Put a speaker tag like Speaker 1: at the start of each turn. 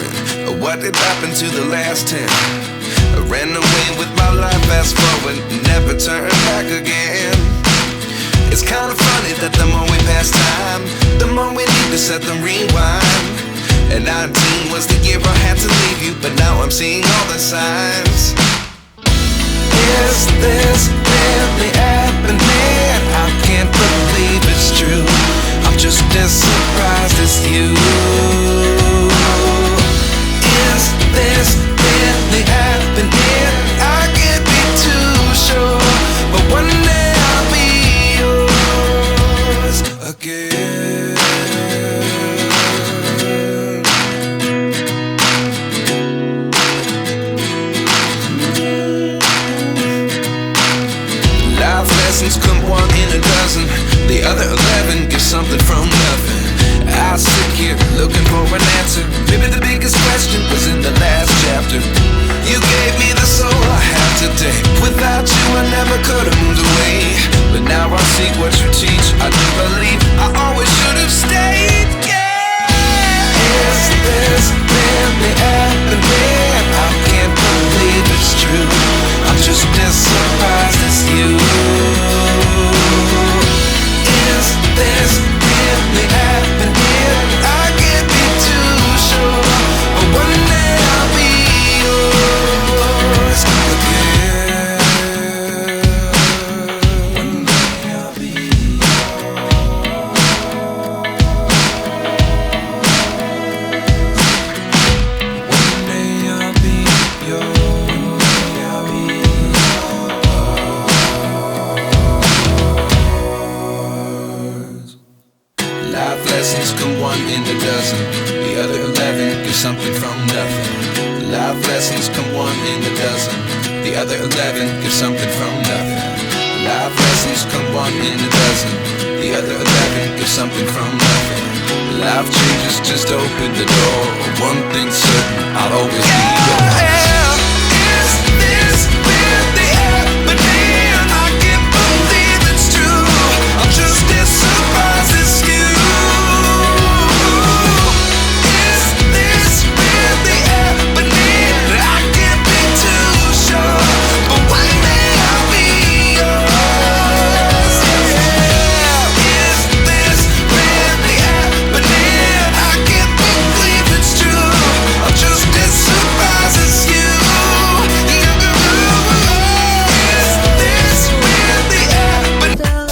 Speaker 1: wondering what did happen to the last 10. I ran away with my life, fast forward, never turn back again. It's kind of funny that the more we pass time, the more we need to set them rewind. And 19 was the year I had to leave you, but now I'm seeing all the signs. Is this really happening? I can't believe it's true. I'm just as surprised as you. Is this really happening? I can't be too sure, but one day I'll be yours again. Life lessons come one in a dozen. The other 11 get something from nothing. I sit here looking for an answer. Maybe the biggest question was in the last chapter. You gave me the soul I have today. Without you I never could have moved away. But now I see what you teach. I do believe I always should have stayed. Yeah. Is this really happening? I can't believe it's true. I'm just as surprised as you. Is this really happening? I can't be too sure, but one day I'll be yours again. One day I'll be yours. One day I'll be yours. One day I'll be yours. Life lessons come one in a dozen. The other 11 give something from nothing. Life lessons come one in a dozen. The other 11 give something from nothing. Life lessons come one in a dozen. The other 11 give something from nothing. Life changes just open the door. One thing's certain, I'll always be yours. Is this really happening? I can't believe it's true. I'm just as surprised as you. Is this really happening? I can't be too sure, but one day I'll be yours. Yeah. Is this really happening? I can't believe it's true. I'm just as surprised as you. Is this really happening?